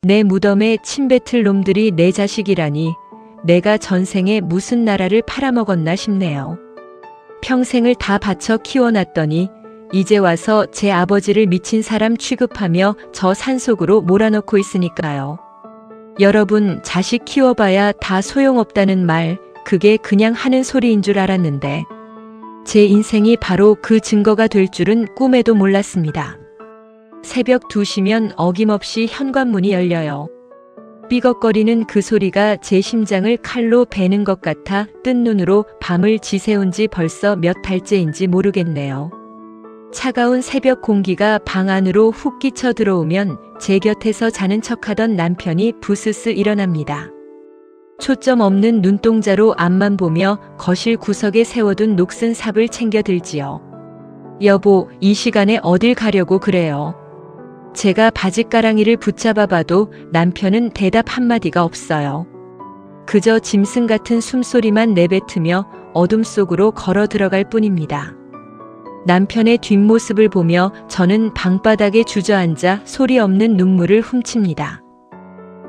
내 무덤에 침뱉을 놈들이 내 자식이라니 내가 전생에 무슨 나라를 팔아먹었나 싶네요. 평생을 다 바쳐 키워놨더니 이제 와서 제 아버지를 미친 사람 취급하며 저 산속으로 몰아넣고 있으니까요. 여러분, 자식 키워봐야 다 소용없다는 말, 그게 그냥 하는 소리인 줄 알았는데 제 인생이 바로 그 증거가 될 줄은 꿈에도 몰랐습니다. 새벽 2시면 어김없이 현관문이 열려요. 삐걱거리는 그 소리가 제 심장을 칼로 베는 것 같아 뜬 눈으로 밤을 지새운 지 벌써 몇 달째인지 모르겠네요. 차가운 새벽 공기가 방 안으로 훅 끼쳐 들어오면 제 곁에서 자는 척하던 남편이 부스스 일어납니다. 초점 없는 눈동자로 앞만 보며 거실 구석에 세워둔 녹슨 삽을 챙겨 들지요. 여보, 이 시간에 어딜 가려고 그래요? 제가 바짓가랑이를 붙잡아 봐도 남편은 대답 한마디가 없어요. 그저 짐승 같은 숨소리만 내뱉으며 어둠 속으로 걸어 들어갈 뿐입니다. 남편의 뒷모습을 보며 저는 방바닥에 주저앉아 소리 없는 눈물을 훔칩니다.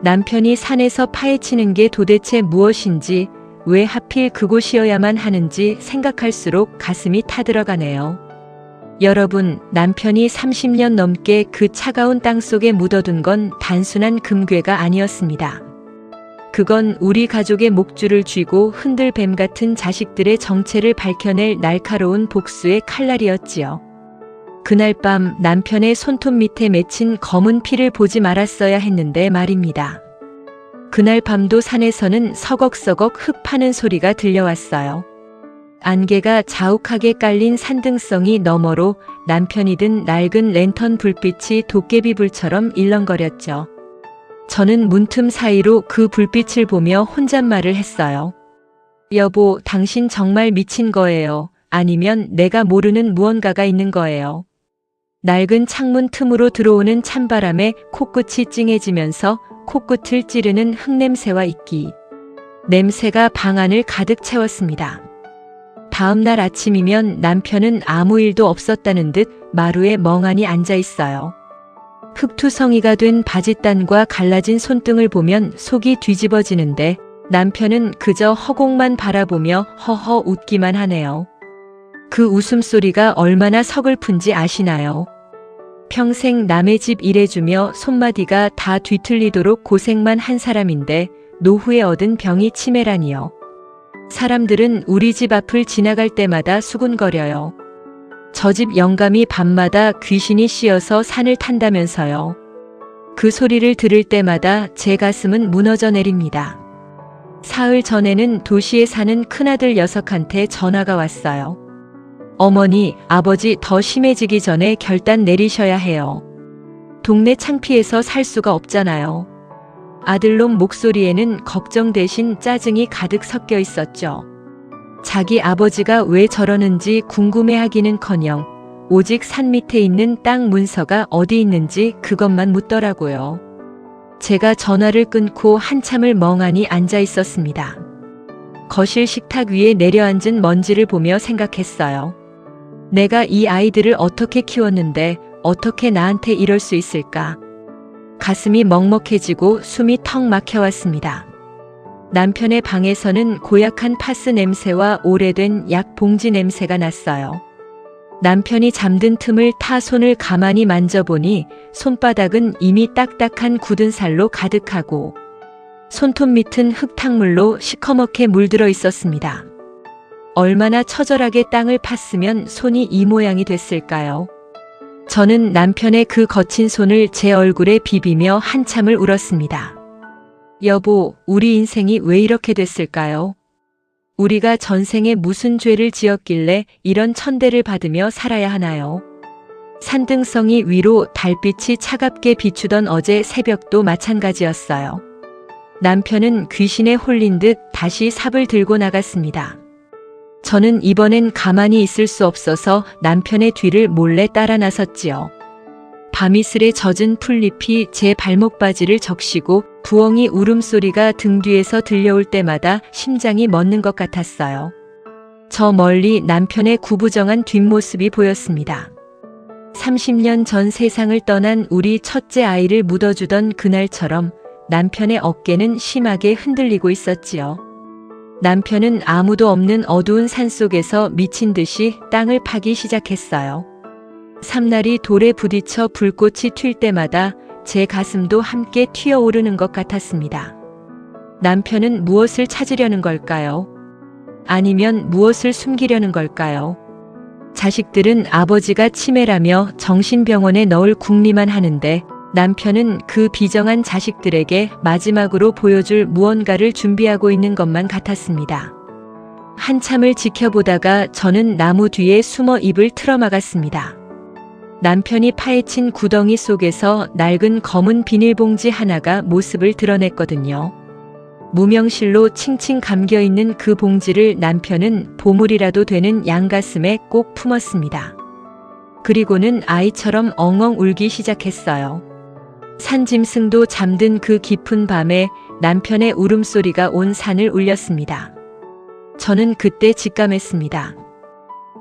남편이 산에서 파헤치는 게 도대체 무엇인지, 왜 하필 그곳이어야만 하는지 생각할수록 가슴이 타들어가네요. 여러분, 남편이 30년 넘게 그 차가운 땅 속에 묻어둔 건 단순한 금괴가 아니었습니다. 그건 우리 가족의 목줄을 쥐고 흔들 뱀 같은 자식들의 정체를 밝혀낼 날카로운 복수의 칼날이었지요. 그날 밤 남편의 손톱 밑에 맺힌 검은 피를 보지 말았어야 했는데 말입니다. 그날 밤도 산에서는 서걱서걱 흙 파는 소리가 들려왔어요. 안개가 자욱하게 깔린 산등성이 너머로 남편이 든 낡은 랜턴 불빛이 도깨비불처럼 일렁거렸죠. 저는 문틈 사이로 그 불빛을 보며 혼잣말을 했어요. 여보, 당신 정말 미친 거예요. 아니면 내가 모르는 무언가가 있는 거예요. 낡은 창문 틈으로 들어오는 찬바람에 코끝이 찡해지면서 코끝을 찌르는 흙냄새와 이끼. 냄새가 방 안을 가득 채웠습니다. 다음 날 아침이면 남편은 아무 일도 없었다는 듯 마루에 멍하니 앉아 있어요. 흙투성이가 된 바짓단과 갈라진 손등을 보면 속이 뒤집어지는데 남편은 그저 허공만 바라보며 허허 웃기만 하네요. 그 웃음소리가 얼마나 서글픈지 아시나요? 평생 남의 집 일해주며 손마디가 다 뒤틀리도록 고생만 한 사람인데 노후에 얻은 병이 치매라니요. 사람들은 우리 집 앞을 지나갈 때마다 수군거려요. 저 집 영감이 밤마다 귀신이 씌어서 산을 탄다면서요. 그 소리를 들을 때마다 제 가슴은 무너져 내립니다. 사흘 전에는 도시에 사는 큰아들 녀석한테 전화가 왔어요. 어머니, 아버지 더 심해지기 전에 결단 내리셔야 해요. 동네 창피해서 살 수가 없잖아요. 아들놈 목소리에는 걱정 대신 짜증이 가득 섞여 있었죠. 자기 아버지가 왜 저러는지 궁금해하기는커녕 오직 산 밑에 있는 땅 문서가 어디 있는지 그것만 묻더라고요. 제가 전화를 끊고 한참을 멍하니 앉아 있었습니다. 거실 식탁 위에 내려앉은 먼지를 보며 생각했어요. 내가 이 아이들을 어떻게 키웠는데 어떻게 나한테 이럴 수 있을까? 가슴이 먹먹해지고 숨이 턱 막혀왔습니다. 남편의 방에서는 고약한 파스 냄새와 오래된 약 봉지 냄새가 났어요. 남편이 잠든 틈을 타 손을 가만히 만져보니 손바닥은 이미 딱딱한 굳은 살로 가득하고 손톱 밑은 흙탕물로 시커멓게 물들어 있었습니다. 얼마나 처절하게 땅을 팠으면 손이 이 모양이 됐을까요? 저는 남편의 그 거친 손을 제 얼굴에 비비며 한참을 울었습니다. 여보, 우리 인생이 왜 이렇게 됐을까요? 우리가 전생에 무슨 죄를 지었길래 이런 천대를 받으며 살아야 하나요? 산등성이 위로 달빛이 차갑게 비추던 어제 새벽도 마찬가지였어요. 남편은 귀신에 홀린 듯 다시 삽을 들고 나갔습니다. 저는 이번엔 가만히 있을 수 없어서 남편의 뒤를 몰래 따라 나섰지요. 밤이슬에 젖은 풀잎이 제 발목 바지를 적시고 부엉이 울음소리가 등 뒤에서 들려올 때마다 심장이 멎는 것 같았어요. 저 멀리 남편의 구부정한 뒷모습이 보였습니다. 30년 전 세상을 떠난 우리 첫째 아이를 묻어주던 그날처럼 남편의 어깨는 심하게 흔들리고 있었지요. 남편은 아무도 없는 어두운 산속에서 미친 듯이 땅을 파기 시작했어요. 삼날이 돌에 부딪혀 불꽃이 튈 때마다 제 가슴도 함께 튀어오르는 것 같았습니다. 남편은 무엇을 찾으려는 걸까요? 아니면 무엇을 숨기려는 걸까요? 자식들은 아버지가 치매라며 정신병원에 넣을 궁리만 하는데 남편은 그 비정한 자식들에게 마지막으로 보여줄 무언가를 준비하고 있는 것만 같았습니다. 한참을 지켜보다가 저는 나무 뒤에 숨어 입을 틀어막았습니다. 남편이 파헤친 구덩이 속에서 낡은 검은 비닐봉지 하나가 모습을 드러냈거든요. 무명실로 칭칭 감겨있는 그 봉지를 남편은 보물이라도 되는 양가슴에 꼭 품었습니다. 그리고는 아이처럼 엉엉 울기 시작했어요. 산짐승도 잠든 그 깊은 밤에 남편의 울음소리가 온 산을 울렸습니다. 저는 그때 직감했습니다.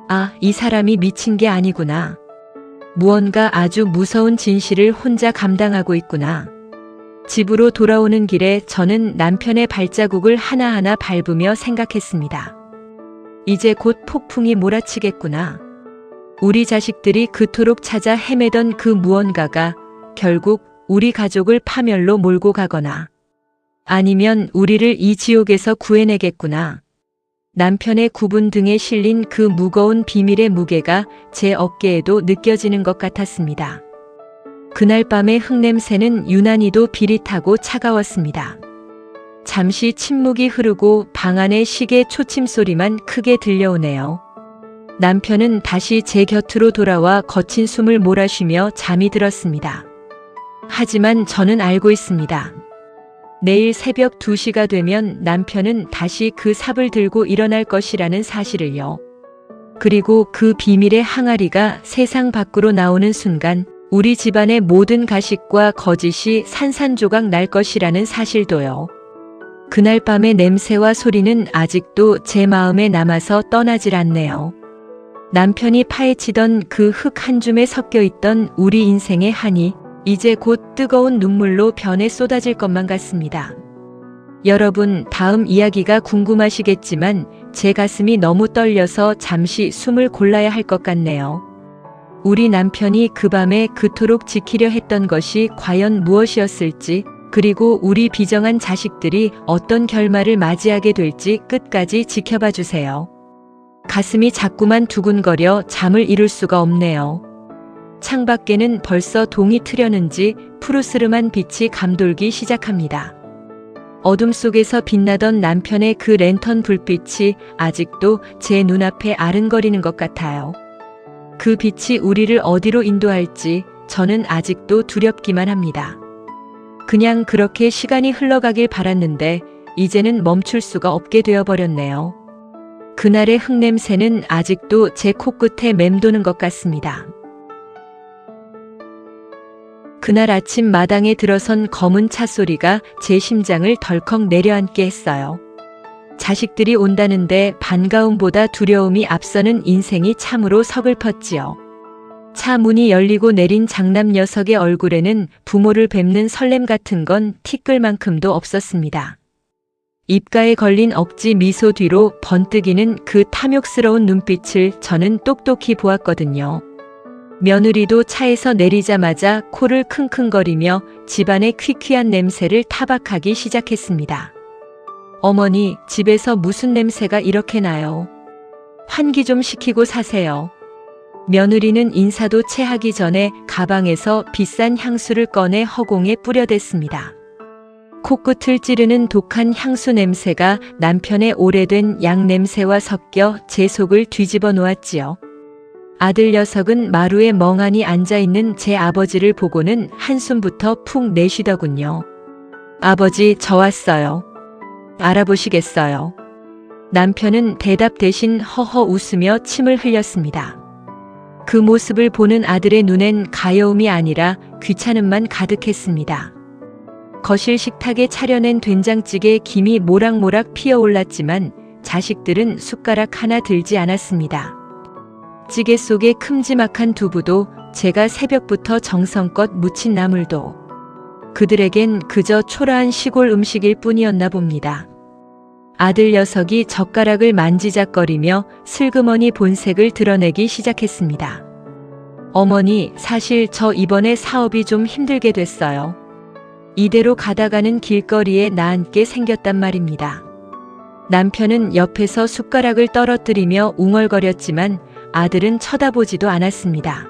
아, 이 사람이 미친 게 아니구나. 무언가 아주 무서운 진실을 혼자 감당하고 있구나. 집으로 돌아오는 길에 저는 남편의 발자국을 하나하나 밟으며 생각했습니다. 이제 곧 폭풍이 몰아치겠구나. 우리 자식들이 그토록 찾아 헤매던 그 무언가가 결국 우리 가족을 파멸로 몰고 가거나 아니면 우리를 이 지옥에서 구해내겠구나. 남편의 굽은 등에 실린 그 무거운 비밀의 무게가 제 어깨에도 느껴지는 것 같았습니다. 그날 밤의 흙냄새는 유난히도 비릿하고 차가웠습니다. 잠시 침묵이 흐르고 방 안의 시계 초침 소리만 크게 들려오네요. 남편은 다시 제 곁으로 돌아와 거친 숨을 몰아쉬며 잠이 들었습니다. 하지만 저는 알고 있습니다. 내일 새벽 2시가 되면 남편은 다시 그 삽을 들고 일어날 것이라는 사실을요. 그리고 그 비밀의 항아리가 세상 밖으로 나오는 순간 우리 집안의 모든 가식과 거짓이 산산조각 날 것이라는 사실도요. 그날 밤의 냄새와 소리는 아직도 제 마음에 남아서 떠나질 않네요. 남편이 파헤치던 그 흙 한 줌에 섞여 있던 우리 인생의 한이 이제 곧 뜨거운 눈물로 변해 쏟아질 것만 같습니다. 여러분, 다음 이야기가 궁금하시겠지만 제 가슴이 너무 떨려서 잠시 숨을 골라야 할 것 같네요. 우리 남편이 그 밤에 그토록 지키려 했던 것이 과연 무엇이었을지, 그리고 우리 비정한 자식들이 어떤 결말을 맞이하게 될지 끝까지 지켜봐 주세요. 가슴이 자꾸만 두근거려 잠을 이룰 수가 없네요. 창밖에는 벌써 동이 트려는지 푸르스름한 빛이 감돌기 시작합니다. 어둠 속에서 빛나던 남편의 그 랜턴 불빛이 아직도 제 눈앞에 아른거리는 것 같아요. 그 빛이 우리를 어디로 인도할지 저는 아직도 두렵기만 합니다. 그냥 그렇게 시간이 흘러가길 바랐는데 이제는 멈출 수가 없게 되어버렸네요. 그날의 흙냄새는 아직도 제 코끝에 맴도는 것 같습니다. 그날 아침 마당에 들어선 검은 차 소리가 제 심장을 덜컥 내려앉게 했어요. 자식들이 온다는데 반가움보다 두려움이 앞서는 인생이 참으로 서글펐지요. 차 문이 열리고 내린 장남 녀석의 얼굴에는 부모를 뵙는 설렘 같은 건 티끌만큼도 없었습니다. 입가에 걸린 억지 미소 뒤로 번뜩이는 그 탐욕스러운 눈빛을 저는 똑똑히 보았거든요. 며느리도 차에서 내리자마자 코를 킁킁거리며 집안의 퀴퀴한 냄새를 타박하기 시작했습니다. 어머니, 집에서 무슨 냄새가 이렇게 나요? 환기 좀 시키고 사세요. 며느리는 인사도 채 하기 전에 가방에서 비싼 향수를 꺼내 허공에 뿌려댔습니다. 코끝을 찌르는 독한 향수 냄새가 남편의 오래된 약 냄새와 섞여 제 속을 뒤집어 놓았지요. 아들 녀석은 마루에 멍하니 앉아있는 제 아버지를 보고는 한숨부터 푹 내쉬더군요. 아버지, 저 왔어요. 알아보시겠어요? 남편은 대답 대신 허허 웃으며 침을 흘렸습니다. 그 모습을 보는 아들의 눈엔 가여움이 아니라 귀찮음만 가득했습니다. 거실 식탁에 차려낸 된장찌개에 김이 모락모락 피어올랐지만 자식들은 숟가락 하나 들지 않았습니다. 찌개 속의 큼지막한 두부도 제가 새벽부터 정성껏 무친 나물도 그들에겐 그저 초라한 시골 음식일 뿐이었나 봅니다. 아들 녀석이 젓가락을 만지작거리며 슬그머니 본색을 드러내기 시작했습니다. 어머니, 사실 저 이번에 사업이 좀 힘들게 됐어요. 이대로 가다가는 길거리에 나앉게 생겼단 말입니다. 남편은 옆에서 숟가락을 떨어뜨리며 웅얼거렸지만 아들은 쳐다보지도 않았습니다.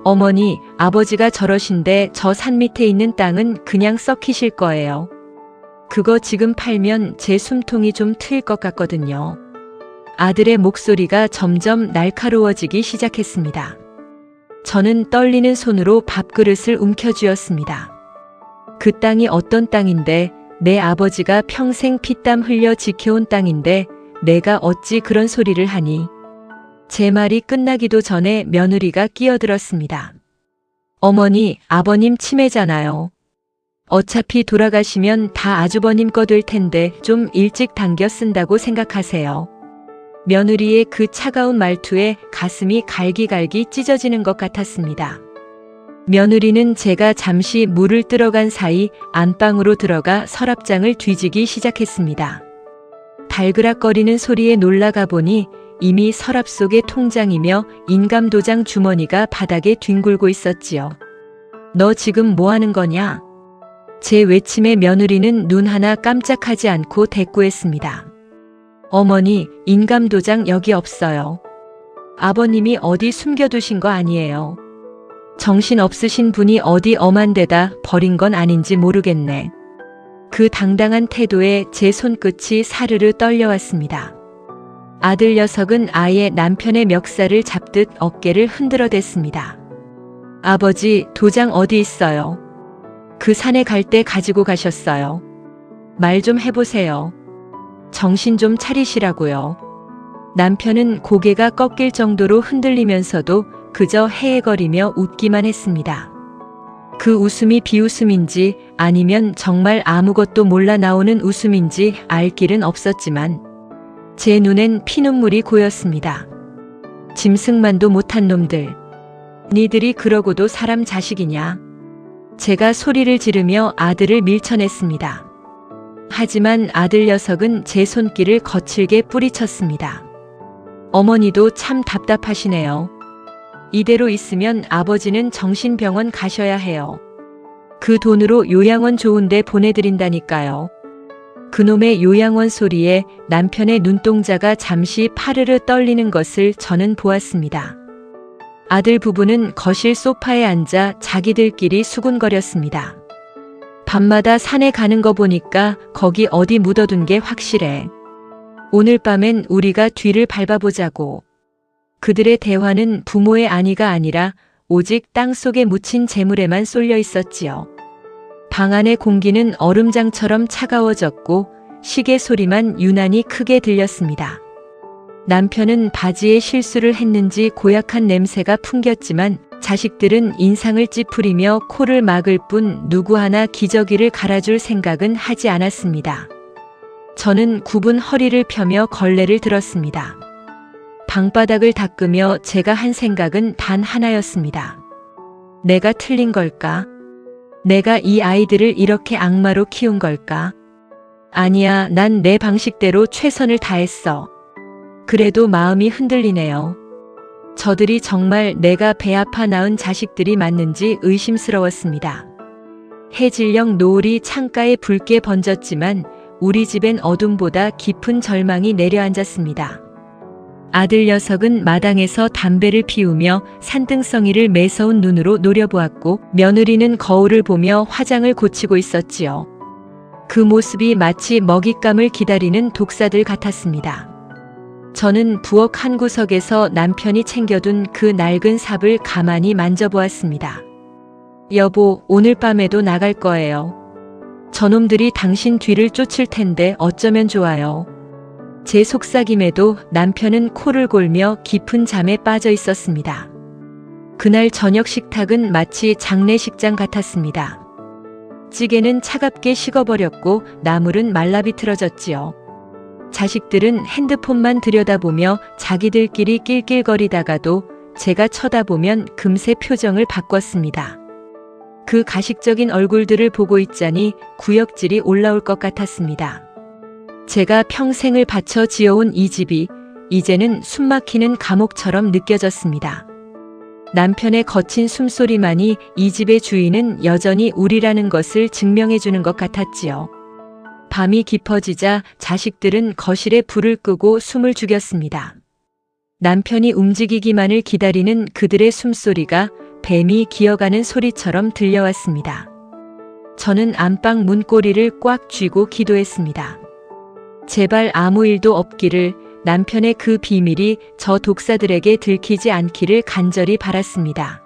어머니, 아버지가 저러신데 저 산 밑에 있는 땅은 그냥 썩히실 거예요. 그거 지금 팔면 제 숨통이 좀 트일 것 같거든요. 아들의 목소리가 점점 날카로워지기 시작했습니다. 저는 떨리는 손으로 밥그릇을 움켜쥐었습니다. 그 땅이 어떤 땅인데, 내 아버지가 평생 피땀 흘려 지켜온 땅인데 내가 어찌 그런 소리를 하니. 제 말이 끝나기도 전에 며느리가 끼어들었습니다. 어머니, 아버님 치매잖아요. 어차피 돌아가시면 다 아주버님 거 될 텐데 좀 일찍 당겨 쓴다고 생각하세요. 며느리의 그 차가운 말투에 가슴이 갈기갈기 찢어지는 것 같았습니다. 며느리는 제가 잠시 물을 뜨러간 사이 안방으로 들어가 서랍장을 뒤지기 시작했습니다. 달그락거리는 소리에 놀라가 보니 이미 서랍 속에 통장이며 인감도장 주머니가 바닥에 뒹굴고 있었지요. 너 지금 뭐 하는 거냐? 제 외침에 며느리는 눈 하나 깜짝하지 않고 대꾸했습니다. 어머니, 인감도장 여기 없어요. 아버님이 어디 숨겨두신 거 아니에요. 정신 없으신 분이 어디 엄한 데다 버린 건 아닌지 모르겠네. 그 당당한 태도에 제 손끝이 사르르 떨려왔습니다. 아들 녀석은 아예 남편의 멱살을 잡듯 어깨를 흔들어댔습니다. 아버지, 도장 어디 있어요? 그 산에 갈 때 가지고 가셨어요. 말 좀 해보세요. 정신 좀 차리시라고요. 남편은 고개가 꺾일 정도로 흔들리면서도 그저 헤헤거리며 웃기만 했습니다. 그 웃음이 비웃음인지 아니면 정말 아무것도 몰라 나오는 웃음인지 알 길은 없었지만 제 눈엔 피눈물이 고였습니다. 짐승만도 못한 놈들. 니들이 그러고도 사람 자식이냐? 제가 소리를 지르며 아들을 밀쳐냈습니다. 하지만 아들 녀석은 제 손길을 거칠게 뿌리쳤습니다. 어머니도 참 답답하시네요. 이대로 있으면 아버지는 정신병원 가셔야 해요. 그 돈으로 요양원 좋은데 보내드린다니까요. 그놈의 요양원 소리에 남편의 눈동자가 잠시 파르르 떨리는 것을 저는 보았습니다. 아들 부부는 거실 소파에 앉아 자기들끼리 수군거렸습니다. 밤마다 산에 가는 거 보니까 거기 어디 묻어둔 게 확실해. 오늘 밤엔 우리가 뒤를 밟아보자고. 그들의 대화는 부모의 안위가 아니라 오직 땅속에 묻힌 재물에만 쏠려 있었지요. 방 안의 공기는 얼음장처럼 차가워졌고 시계 소리만 유난히 크게 들렸습니다. 남편은 바지에 실수를 했는지 고약한 냄새가 풍겼지만 자식들은 인상을 찌푸리며 코를 막을 뿐 누구 하나 기저귀를 갈아줄 생각은 하지 않았습니다. 저는 굽은 허리를 펴며 걸레를 들었습니다. 방바닥을 닦으며 제가 한 생각은 단 하나였습니다. 내가 틀린 걸까? 내가 이 아이들을 이렇게 악마로 키운 걸까? 아니야, 난 내 방식대로 최선을 다했어. 그래도 마음이 흔들리네요. 저들이 정말 내가 배 아파 낳은 자식들이 맞는지 의심스러웠습니다. 해질녘 노을이 창가에 붉게 번졌지만 우리 집엔 어둠보다 깊은 절망이 내려앉았습니다. 아들 녀석은 마당에서 담배를 피우며 산등성이를 매서운 눈으로 노려보았고 며느리는 거울을 보며 화장을 고치고 있었지요. 그 모습이 마치 먹잇감을 기다리는 독사들 같았습니다. 저는 부엌 한 구석에서 남편이 챙겨둔 그 낡은 삽을 가만히 만져보았습니다. 여보, 오늘 밤에도 나갈 거예요. 저놈들이 당신 뒤를 쫓을 텐데 어쩌면 좋아요. 제 속삭임에도 남편은 코를 골며 깊은 잠에 빠져 있었습니다. 그날 저녁 식탁은 마치 장례식장 같았습니다. 찌개는 차갑게 식어버렸고 나물은 말라비틀어졌지요. 자식들은 핸드폰만 들여다보며 자기들끼리 낄낄거리다가도 제가 쳐다보면 금세 표정을 바꿨습니다. 그 가식적인 얼굴들을 보고 있자니 구역질이 올라올 것 같았습니다. 제가 평생을 바쳐 지어온 이 집이 이제는 숨막히는 감옥처럼 느껴졌습니다. 남편의 거친 숨소리만이 이 집의 주인은 여전히 우리라는 것을 증명해주는 것 같았지요. 밤이 깊어지자 자식들은 거실에 불을 끄고 숨을 죽였습니다. 남편이 움직이기만을 기다리는 그들의 숨소리가 뱀이 기어가는 소리처럼 들려왔습니다. 저는 안방 문고리를 꽉 쥐고 기도했습니다. 제발 아무 일도 없기를, 남편의 그 비밀이 저 독사들에게 들키지 않기를 간절히 바랐습니다.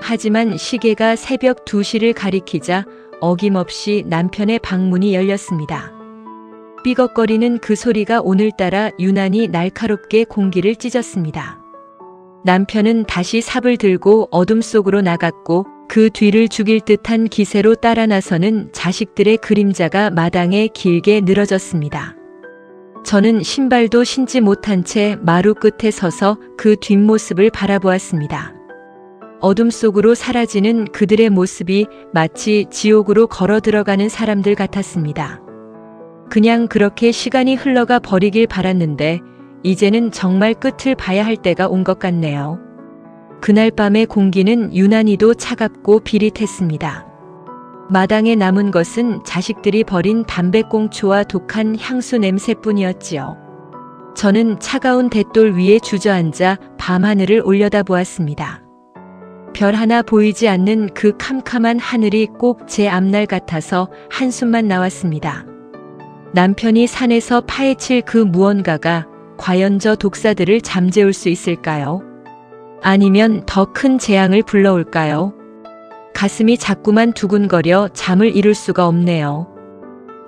하지만 시계가 새벽 2시를 가리키자 어김없이 남편의 방문이 열렸습니다. 삐걱거리는 그 소리가 오늘따라 유난히 날카롭게 공기를 찢었습니다. 남편은 다시 삽을 들고 어둠 속으로 나갔고 그 뒤를 죽일 듯한 기세로 따라 나서는 자식들의 그림자가 마당에 길게 늘어졌습니다. 저는 신발도 신지 못한 채 마루 끝에 서서 그 뒷모습을 바라보았습니다. 어둠 속으로 사라지는 그들의 모습이 마치 지옥으로 걸어 들어가는 사람들 같았습니다. 그냥 그렇게 시간이 흘러가 버리길 바랐는데 이제는 정말 끝을 봐야 할 때가 온 것 같네요. 그날 밤의 공기는 유난히도 차갑고 비릿했습니다. 마당에 남은 것은 자식들이 버린 담배꽁초와 독한 향수 냄새뿐이었지요. 저는 차가운 돛돌 위에 주저앉아 밤하늘을 올려다보았습니다. 별 하나 보이지 않는 그 캄캄한 하늘이 꼭 제 앞날 같아서 한숨만 나왔습니다. 남편이 산에서 파헤칠 그 무언가가 과연 저 독사들을 잠재울 수 있을까요? 아니면 더 큰 재앙을 불러올까요? 가슴이 자꾸만 두근거려 잠을 이룰 수가 없네요.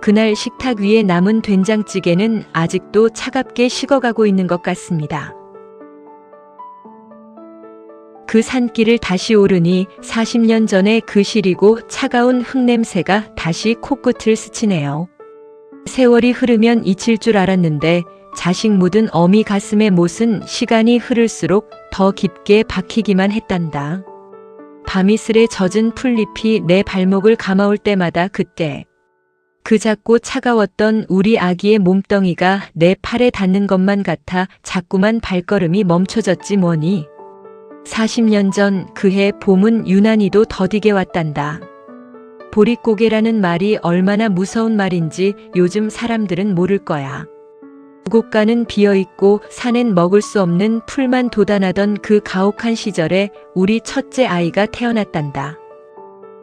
그날 식탁 위에 남은 된장찌개는 아직도 차갑게 식어가고 있는 것 같습니다. 그 산길을 다시 오르니 40년 전의 그 시리고 차가운 흙냄새가 다시 코끝을 스치네요. 세월이 흐르면 잊힐 줄 알았는데 자식 묻은 어미 가슴의 못은 시간이 흐를수록 더 깊게 박히기만 했단다. 밤이슬에 젖은 풀잎이 내 발목을 감아올 때마다 그때 그 작고 차가웠던 우리 아기의 몸뚱이가 내 팔에 닿는 것만 같아 자꾸만 발걸음이 멈춰졌지 뭐니. 40년 전 그해 봄은 유난히도 더디게 왔단다. 보릿고개라는 말이 얼마나 무서운 말인지 요즘 사람들은 모를 거야. 구곡가는 비어있고 산엔 먹을 수 없는 풀만 돋아나던 그 가혹한 시절에 우리 첫째 아이가 태어났단다.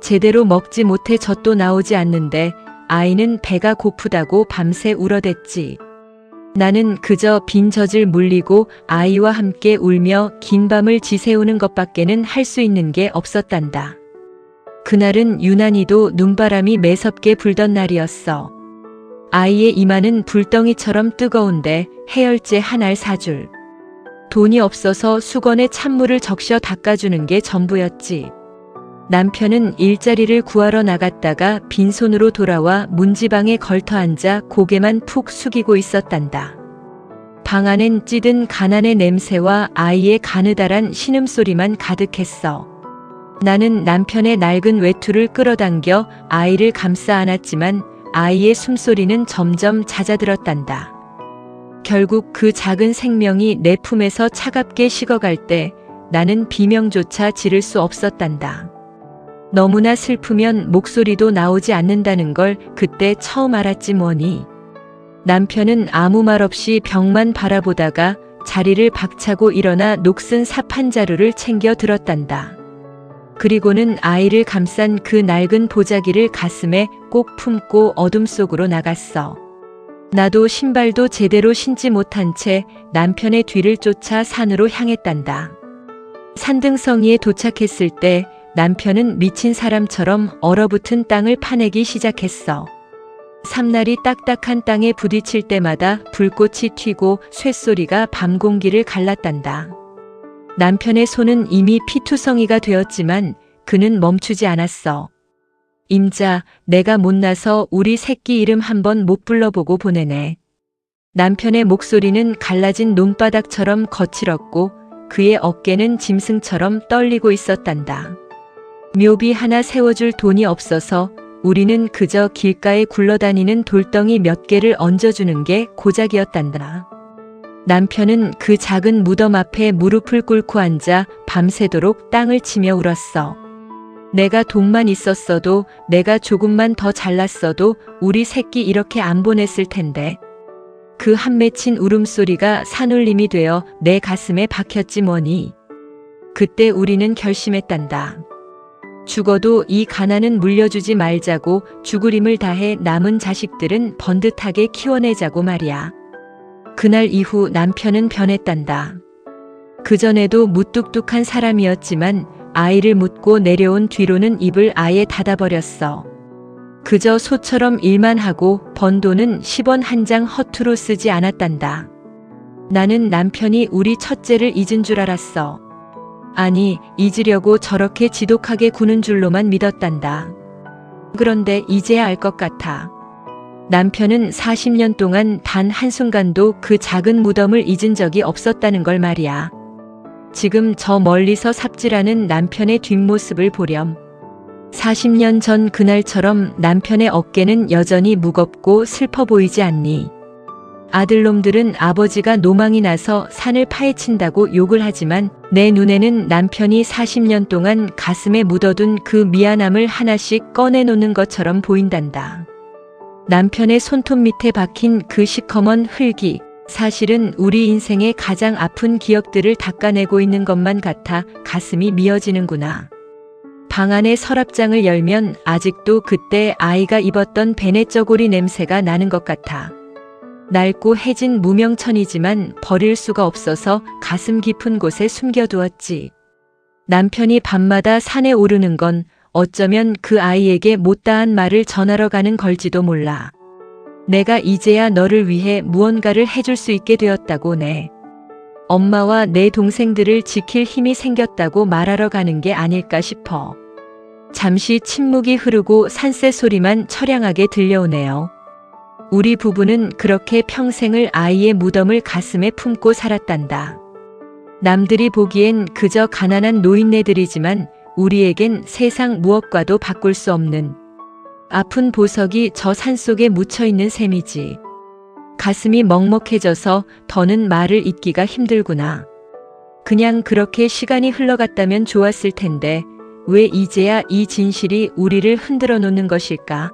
제대로 먹지 못해 젖도 나오지 않는데 아이는 배가 고프다고 밤새 울어댔지. 나는 그저 빈 젖을 물리고 아이와 함께 울며 긴 밤을 지새우는 것밖에는 할 수 있는 게 없었단다. 그날은 유난히도 눈바람이 매섭게 불던 날이었어. 아이의 이마는 불덩이처럼 뜨거운데 해열제 한 알 사줄. 돈이 없어서 수건에 찬물을 적셔 닦아주는 게 전부였지. 남편은 일자리를 구하러 나갔다가 빈손으로 돌아와 문지방에 걸터앉아 고개만 푹 숙이고 있었단다. 방 안엔 찌든 가난의 냄새와 아이의 가느다란 신음소리만 가득했어. 나는 남편의 낡은 외투를 끌어당겨 아이를 감싸 안았지만 아이의 숨소리는 점점 잦아들었단다. 결국 그 작은 생명이 내 품에서 차갑게 식어갈 때 나는 비명조차 지를 수 없었단다. 너무나 슬프면 목소리도 나오지 않는다는 걸 그때 처음 알았지 뭐니. 남편은 아무 말 없이 벽만 바라보다가 자리를 박차고 일어나 녹슨 삽 한 자루를 챙겨 들었단다. 그리고는 아이를 감싼 그 낡은 보자기를 가슴에 꼭 품고 어둠 속으로 나갔어. 나도 신발도 제대로 신지 못한 채 남편의 뒤를 쫓아 산으로 향했단다. 산등성이에 도착했을 때 남편은 미친 사람처럼 얼어붙은 땅을 파내기 시작했어. 삼날이 딱딱한 땅에 부딪힐 때마다 불꽃이 튀고 쇳소리가 밤 공기를 갈랐단다. 남편의 손은 이미 피투성이가 되었지만 그는 멈추지 않았어. 임자, 내가 못나서 우리 새끼 이름 한번 못 불러보고 보내네. 남편의 목소리는 갈라진 논바닥처럼 거칠었고 그의 어깨는 짐승처럼 떨리고 있었단다. 묘비 하나 세워줄 돈이 없어서 우리는 그저 길가에 굴러다니는 돌덩이 몇 개를 얹어주는 게 고작이었단다. 남편은 그 작은 무덤 앞에 무릎을 꿇고 앉아 밤새도록 땅을 치며 울었어. 내가 돈만 있었어도, 내가 조금만 더 잘났어도 우리 새끼 이렇게 안 보냈을 텐데. 그 한 맺힌 울음소리가 산울림이 되어 내 가슴에 박혔지 뭐니. 그때 우리는 결심했단다. 죽어도 이 가난은 물려주지 말자고, 죽을 힘을 다해 남은 자식들은 번듯하게 키워내자고 말이야. 그날 이후 남편은 변했단다. 그전에도 무뚝뚝한 사람이었지만 아이를 묻고 내려온 뒤로는 입을 아예 닫아버렸어. 그저 소처럼 일만 하고 번 돈은 10원 한 장 허투루 쓰지 않았단다. 나는 남편이 우리 첫째를 잊은 줄 알았어. 아니, 잊으려고 저렇게 지독하게 구는 줄로만 믿었단다. 그런데 이제야 알 것 같아. 남편은 40년 동안 단 한순간도 그 작은 무덤을 잊은 적이 없었다는 걸 말이야. 지금 저 멀리서 삽질하는 남편의 뒷모습을 보렴. 40년 전 그날처럼 남편의 어깨는 여전히 무겁고 슬퍼 보이지 않니? 아들놈들은 아버지가 노망이 나서 산을 파헤친다고 욕을 하지만 내 눈에는 남편이 40년 동안 가슴에 묻어둔 그 미안함을 하나씩 꺼내놓는 것처럼 보인단다. 남편의 손톱 밑에 박힌 그 시커먼 흙이 사실은 우리 인생의 가장 아픈 기억들을 닦아내고 있는 것만 같아 가슴이 미어지는구나. 방 안의 서랍장을 열면 아직도 그때 아이가 입었던 베네저고리 냄새가 나는 것 같아. 낡고 해진 무명천이지만 버릴 수가 없어서 가슴 깊은 곳에 숨겨두었지. 남편이 밤마다 산에 오르는 건 어쩌면 그 아이에게 못다한 말을 전하러 가는 걸지도 몰라. 내가 이제야 너를 위해 무언가를 해줄 수 있게 되었다고 네. 엄마와 내 동생들을 지킬 힘이 생겼다고 말하러 가는 게 아닐까 싶어. 잠시 침묵이 흐르고 산새 소리만 처량하게 들려오네요. 우리 부부는 그렇게 평생을 아이의 무덤을 가슴에 품고 살았단다. 남들이 보기엔 그저 가난한 노인네들이지만 우리에겐 세상 무엇과도 바꿀 수 없는 아픈 보석이 저 산속에 묻혀있는 셈이지. 가슴이 먹먹해져서 더는 말을 잇기가 힘들구나. 그냥 그렇게 시간이 흘러갔다면 좋았을 텐데 왜 이제야 이 진실이 우리를 흔들어 놓는 것일까?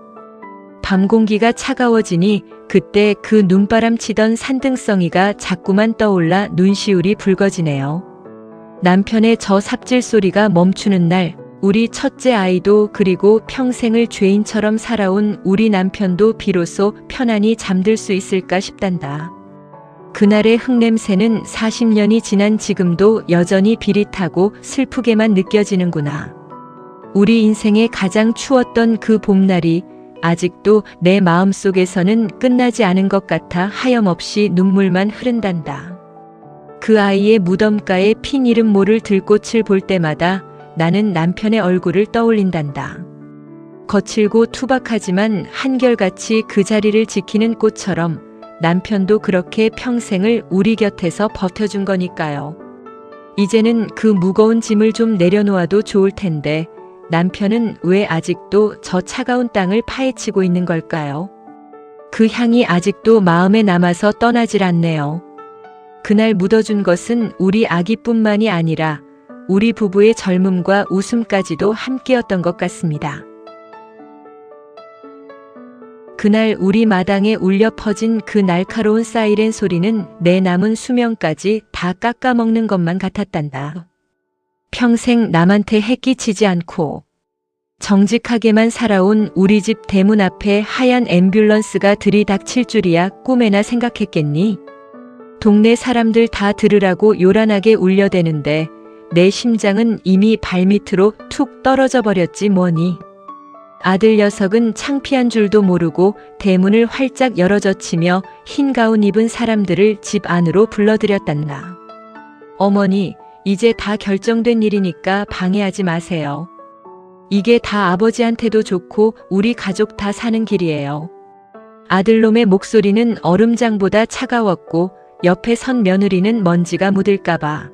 밤 공기가 차가워지니 그때 그 눈바람 치던 산등성이가 자꾸만 떠올라 눈시울이 붉어지네요. 남편의 저 삽질 소리가 멈추는 날, 우리 첫째 아이도 그리고 평생을 죄인처럼 살아온 우리 남편도 비로소 편안히 잠들 수 있을까 싶단다. 그날의 흙냄새는 40년이 지난 지금도 여전히 비릿하고 슬프게만 느껴지는구나. 우리 인생의 가장 추웠던 그 봄날이 아직도 내 마음속에서는 끝나지 않은 것 같아 하염없이 눈물만 흐른단다. 그 아이의 무덤가에 핀 이름 모를 들꽃을 볼 때마다 나는 남편의 얼굴을 떠올린단다. 거칠고 투박하지만 한결같이 그 자리를 지키는 꽃처럼 남편도 그렇게 평생을 우리 곁에서 버텨준 거니까요. 이제는 그 무거운 짐을 좀 내려놓아도 좋을 텐데 남편은 왜 아직도 저 차가운 땅을 파헤치고 있는 걸까요? 그 향이 아직도 마음에 남아서 떠나질 않네요. 그날 묻어준 것은 우리 아기뿐만이 아니라 우리 부부의 젊음과 웃음까지도 함께였던 것 같습니다. 그날 우리 마당에 울려 퍼진 그 날카로운 사이렌 소리는 내 남은 수명까지 다 깎아먹는 것만 같았단다. 평생 남한테 해끼치지 않고 정직하게만 살아온 우리 집 대문 앞에 하얀 앰뷸런스가 들이닥칠 줄이야 꿈에나 생각했겠니? 동네 사람들 다 들으라고 요란하게 울려대는데 내 심장은 이미 발밑으로 툭 떨어져 버렸지 뭐니. 아들 녀석은 창피한 줄도 모르고 대문을 활짝 열어젖히며 흰 가운 입은 사람들을 집 안으로 불러들였단다. 어머니, 이제 다 결정된 일이니까 방해하지 마세요. 이게 다 아버지한테도 좋고 우리 가족 다 사는 길이에요. 아들놈의 목소리는 얼음장보다 차가웠고 옆에 선 며느리는 먼지가 묻을까봐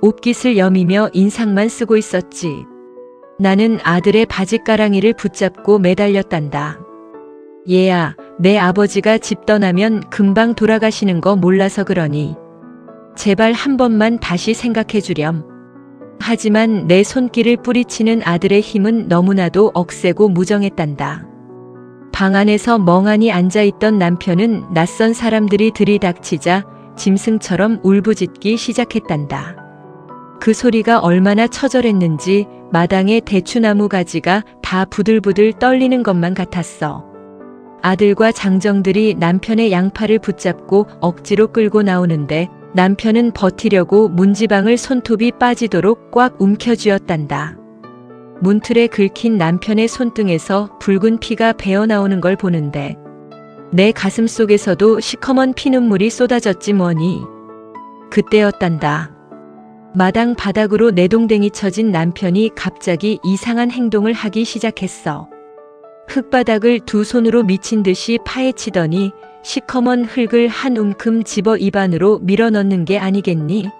옷깃을 여미며 인상만 쓰고 있었지. 나는 아들의 바짓가랑이를 붙잡고 매달렸단다. 얘야, 내 아버지가 집 떠나면 금방 돌아가시는 거 몰라서 그러니 제발 한 번만 다시 생각해 주렴. 하지만 내 손길을 뿌리치는 아들의 힘은 너무나도 억세고 무정했단다. 방 안에서 멍하니 앉아있던 남편은 낯선 사람들이 들이닥치자 짐승처럼 울부짖기 시작했단다. 그 소리가 얼마나 처절했는지 마당의 대추나무 가지가 다 부들부들 떨리는 것만 같았어. 아들과 장정들이 남편의 양팔을 붙잡고 억지로 끌고 나오는데 남편은 버티려고 문지방을 손톱이 빠지도록 꽉 움켜쥐었단다. 문틀에 긁힌 남편의 손등에서 붉은 피가 배어나오는 걸 보는데 내 가슴 속에서도 시커먼 피눈물이 쏟아졌지 뭐니. 그때였단다. 마당 바닥으로 내동댕이 쳐진 남편이 갑자기 이상한 행동을 하기 시작했어. 흙바닥을 두 손으로 미친 듯이 파헤치더니 시커먼 흙을 한 움큼 집어 입안으로 밀어넣는 게 아니겠니?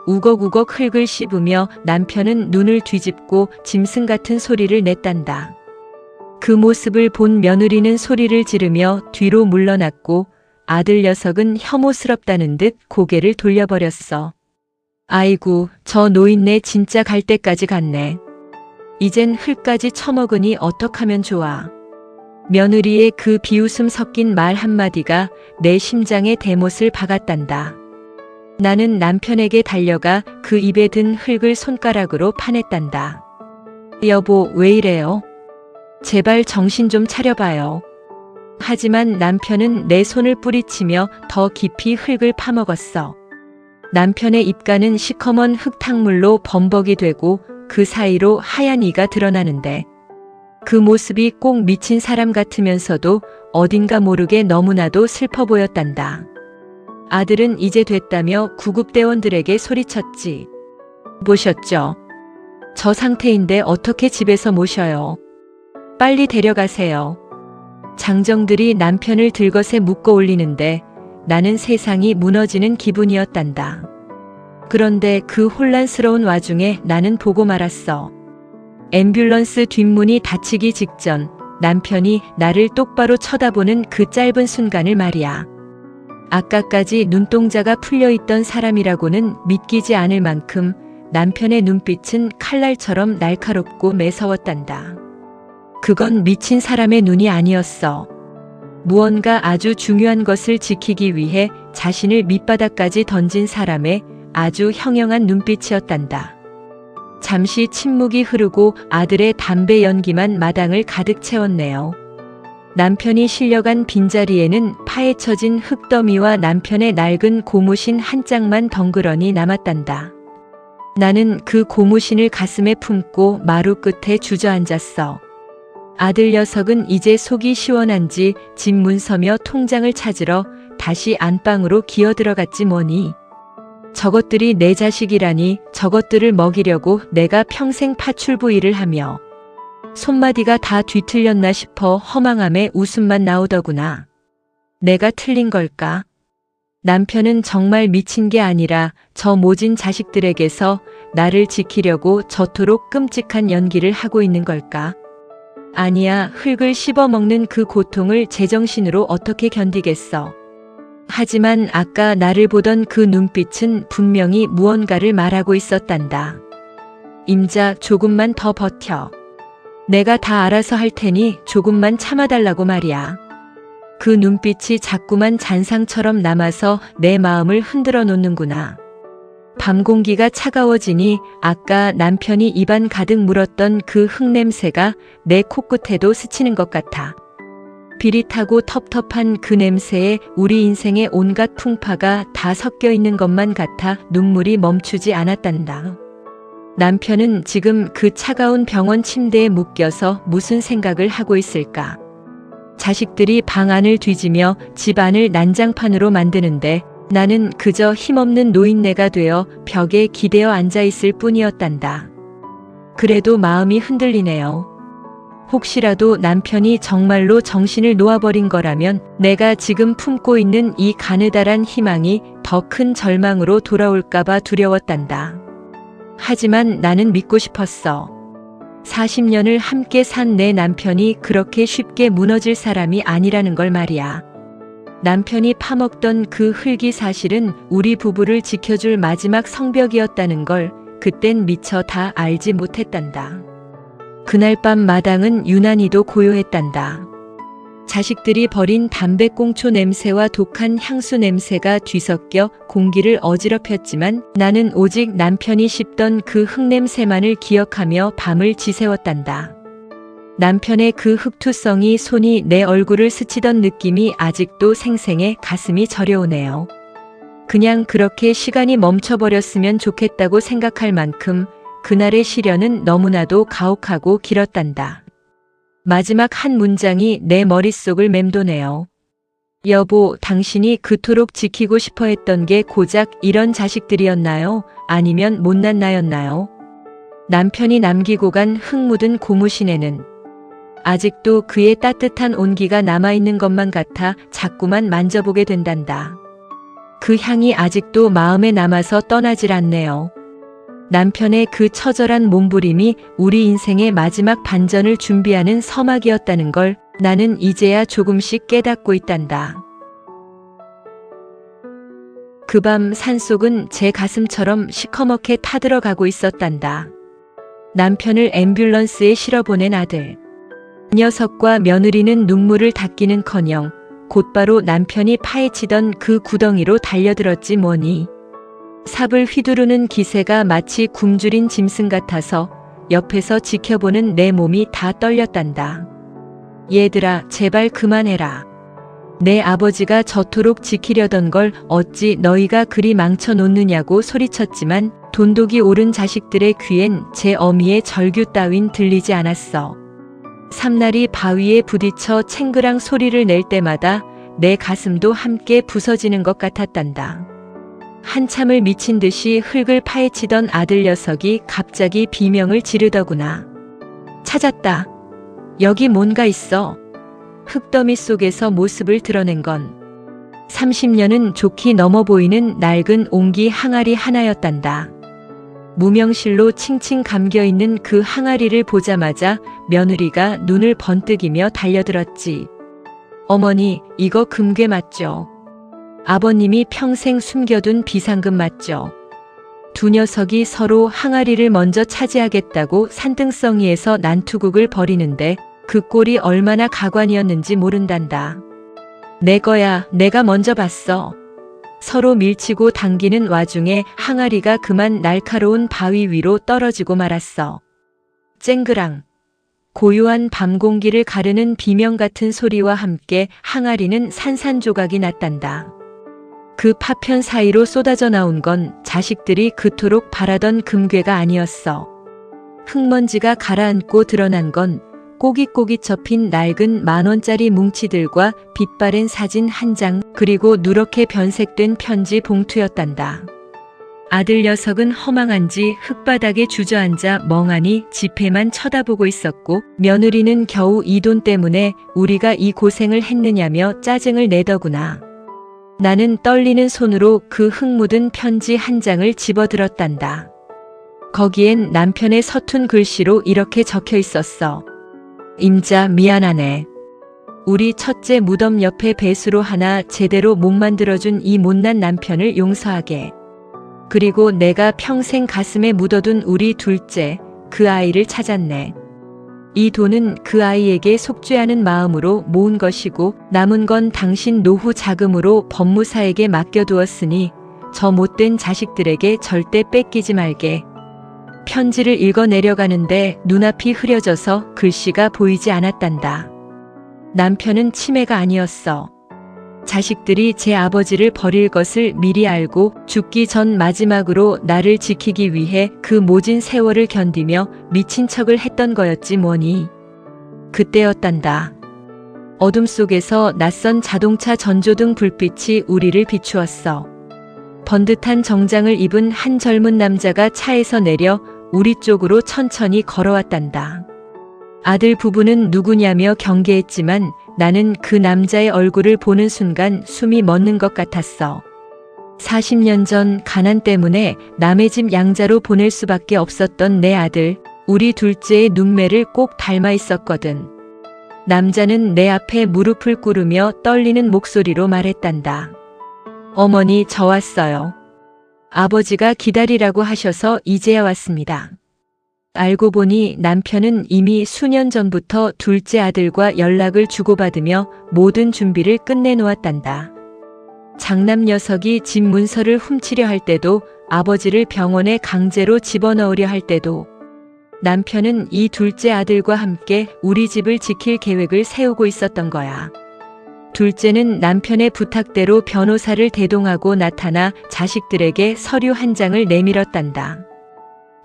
우걱우걱 흙을 씹으며 남편은 눈을 뒤집고 짐승 같은 소리를 냈단다. 그 모습을 본 며느리는 소리를 지르며 뒤로 물러났고 아들 녀석은 혐오스럽다는 듯 고개를 돌려버렸어. 아이고, 저 노인네 진짜 갈 때까지 갔네. 이젠 흙까지 처먹으니 어떡하면 좋아. 며느리의 그 비웃음 섞인 말 한마디가 내 심장에 대못을 박았단다. 나는 남편에게 달려가 그 입에 든 흙을 손가락으로 파냈단다. 여보, 왜 이래요? 제발 정신 좀 차려봐요. 하지만 남편은 내 손을 뿌리치며 더 깊이 흙을 파먹었어. 남편의 입가는 시커먼 흙탕물로 범벅이 되고 그 사이로 하얀 이가 드러나는데 그 모습이 꼭 미친 사람 같으면서도 어딘가 모르게 너무나도 슬퍼 보였단다. 아들은 이제 됐다며 구급대원들에게 소리쳤지. 보셨죠? 저 상태인데 어떻게 집에서 모셔요? 빨리 데려가세요. 장정들이 남편을 들것에 묶어 올리는데 나는 세상이 무너지는 기분이었단다. 그런데 그 혼란스러운 와중에 나는 보고 말았어. 앰뷸런스 뒷문이 닫히기 직전 남편이 나를 똑바로 쳐다보는 그 짧은 순간을 말이야. 아까까지 눈동자가 풀려있던 사람이라고는 믿기지 않을 만큼 남편의 눈빛은 칼날처럼 날카롭고 매서웠단다. 그건 미친 사람의 눈이 아니었어. 무언가 아주 중요한 것을 지키기 위해 자신을 밑바닥까지 던진 사람의 아주 형형한 눈빛이었단다. 잠시 침묵이 흐르고 아들의 담배 연기만 마당을 가득 채웠네요. 남편이 실려간 빈자리에는 파헤쳐진 흙더미와 남편의 낡은 고무신 한 짝만 덩그러니 남았단다. 나는 그 고무신을 가슴에 품고 마루 끝에 주저앉았어. 아들 녀석은 이제 속이 시원한지 집 문 서며 통장을 찾으러 다시 안방으로 기어들어갔지 뭐니. 저것들이 내 자식이라니 저것들을 먹이려고 내가 평생 파출부 일을 하며 손마디가 다 뒤틀렸나 싶어 허망함에 웃음만 나오더구나. 내가 틀린 걸까? 남편은 정말 미친 게 아니라 저 모진 자식들에게서 나를 지키려고 저토록 끔찍한 연기를 하고 있는 걸까? 아니야, 흙을 씹어먹는 그 고통을 제정신으로 어떻게 견디겠어. 하지만 아까 나를 보던 그 눈빛은 분명히 무언가를 말하고 있었단다. 임자, 조금만 더 버텨. 내가 다 알아서 할 테니 조금만 참아달라고 말이야. 그 눈빛이 자꾸만 잔상처럼 남아서 내 마음을 흔들어 놓는구나. 밤 공기가 차가워지니 아까 남편이 입안 가득 물었던 그 흙냄새가 내 코끝에도 스치는 것 같아. 비릿하고 텁텁한 그 냄새에 우리 인생의 온갖 풍파가 다 섞여 있는 것만 같아 눈물이 멈추지 않았단다. 남편은 지금 그 차가운 병원 침대에 묶여서 무슨 생각을 하고 있을까? 자식들이 방 안을 뒤지며 집 안을 난장판으로 만드는데 나는 그저 힘없는 노인네가 되어 벽에 기대어 앉아있을 뿐이었단다. 그래도 마음이 흔들리네요. 혹시라도 남편이 정말로 정신을 놓아버린 거라면 내가 지금 품고 있는 이 가느다란 희망이 더 큰 절망으로 돌아올까봐 두려웠단다. 하지만 나는 믿고 싶었어. 40년을 함께 산 내 남편이 그렇게 쉽게 무너질 사람이 아니라는 걸 말이야. 남편이 파먹던 그 흙이 사실은 우리 부부를 지켜줄 마지막 성벽이었다는 걸 그땐 미처 다 알지 못했단다. 그날 밤 마당은 유난히도 고요했단다. 자식들이 버린 담배꽁초 냄새와 독한 향수 냄새가 뒤섞여 공기를 어지럽혔지만 나는 오직 남편이 씹던 그 흙냄새만을 기억하며 밤을 지새웠단다. 남편의 그 흙투성이 손이 내 얼굴을 스치던 느낌이 아직도 생생해 가슴이 저려오네요. 그냥 그렇게 시간이 멈춰버렸으면 좋겠다고 생각할 만큼 그날의 시련은 너무나도 가혹하고 길었단다. 마지막 한 문장이 내 머릿속을 맴도네요. 여보, 당신이 그토록 지키고 싶어 했던 게 고작 이런 자식들이었나요? 아니면 못난 나였나요? 남편이 남기고 간 흙 묻은 고무신에는 아직도 그의 따뜻한 온기가 남아있는 것만 같아 자꾸만 만져보게 된단다. 그 향이 아직도 마음에 남아서 떠나질 않네요. 남편의 그 처절한 몸부림이 우리 인생의 마지막 반전을 준비하는 서막이었다는 걸 나는 이제야 조금씩 깨닫고 있단다. 그 밤 산속은 제 가슴처럼 시커멓게 타들어가고 있었단다. 남편을 앰뷸런스에 실어보낸 아들. 녀석과 며느리는 눈물을 닦기는커녕 곧바로 남편이 파헤치던 그 구덩이로 달려들었지 뭐니. 삽을 휘두르는 기세가 마치 굶주린 짐승 같아서 옆에서 지켜보는 내 몸이 다 떨렸단다. 얘들아, 제발 그만해라. 내 아버지가 저토록 지키려던 걸 어찌 너희가 그리 망쳐놓느냐고 소리쳤지만 돈독이 오른 자식들의 귀엔 제 어미의 절규 따윈 들리지 않았어. 삼날이 바위에 부딪혀 챙그랑 소리를 낼 때마다 내 가슴도 함께 부서지는 것 같았단다. 한참을 미친 듯이 흙을 파헤치던 아들 녀석이 갑자기 비명을 지르더구나. 찾았다. 여기 뭔가 있어. 흙더미 속에서 모습을 드러낸 건 30년은 좋게 넘어 보이는 낡은 옹기 항아리 하나였단다. 무명실로 칭칭 감겨있는 그 항아리를 보자마자 며느리가 눈을 번뜩이며 달려들었지. 어머니, 이거 금괴 맞죠? 아버님이 평생 숨겨둔 비상금 맞죠? 두 녀석이 서로 항아리를 먼저 차지하겠다고 산등성이에서 난투극을 벌이는데 그 꼴이 얼마나 가관이었는지 모른단다. 내 거야, 내가 먼저 봤어. 서로 밀치고 당기는 와중에 항아리가 그만 날카로운 바위 위로 떨어지고 말았어. 쨍그랑. 고요한 밤 공기를 가르는 비명 같은 소리와 함께 항아리는 산산조각이 났단다. 그 파편 사이로 쏟아져 나온 건 자식들이 그토록 바라던 금괴가 아니었어. 흙먼지가 가라앉고 드러난 건 꼬깃꼬깃 접힌 낡은 만원짜리 뭉치들과 빛바랜 사진 한 장, 그리고 누렇게 변색된 편지 봉투였단다. 아들 녀석은 허망한지 흙바닥에 주저앉아 멍하니 지폐만 쳐다보고 있었고, 며느리는 겨우 이 돈 때문에 우리가 이 고생을 했느냐며 짜증을 내더구나. 나는 떨리는 손으로 그 흙 묻은 편지 한 장을 집어들었단다. 거기엔 남편의 서툰 글씨로 이렇게 적혀 있었어. 임자, 미안하네. 우리 첫째 무덤 옆에 배수로 하나 제대로 못 만들어준 이 못난 남편을 용서하게. 그리고 내가 평생 가슴에 묻어둔 우리 둘째, 그 아이를 찾았네. 이 돈은 그 아이에게 속죄하는 마음으로 모은 것이고 남은 건 당신 노후 자금으로 법무사에게 맡겨두었으니 저 못된 자식들에게 절대 뺏기지 말게. 편지를 읽어 내려가는데 눈앞이 흐려져서 글씨가 보이지 않았단다. 남편은 치매가 아니었어. 자식들이 제 아버지를 버릴 것을 미리 알고 죽기 전 마지막으로 나를 지키기 위해 그 모진 세월을 견디며 미친 척을 했던 거였지 뭐니. 그때였단다. 어둠 속에서 낯선 자동차 전조등 불빛이 우리를 비추었어. 번듯한 정장을 입은 한 젊은 남자가 차에서 내려 우리 쪽으로 천천히 걸어왔단다. 아들 부부는 누구냐며 경계했지만 나는 그 남자의 얼굴을 보는 순간 숨이 멎는 것 같았어. 40년 전 가난 때문에 남의 집 양자로 보낼 수밖에 없었던 내 아들, 우리 둘째의 눈매를 꼭 닮아 있었거든. 남자는 내 앞에 무릎을 꿇으며 떨리는 목소리로 말했단다. 어머니, 저 왔어요. 아버지가 기다리라고 하셔서 이제야 왔습니다. 알고 보니 남편은 이미 수년 전부터 둘째 아들과 연락을 주고받으며 모든 준비를 끝내놓았단다. 장남 녀석이 집 문서를 훔치려 할 때도, 아버지를 병원에 강제로 집어넣으려 할 때도 남편은 이 둘째 아들과 함께 우리 집을 지킬 계획을 세우고 있었던 거야. 둘째는 남편의 부탁대로 변호사를 대동하고 나타나 자식들에게 서류 한 장을 내밀었단다.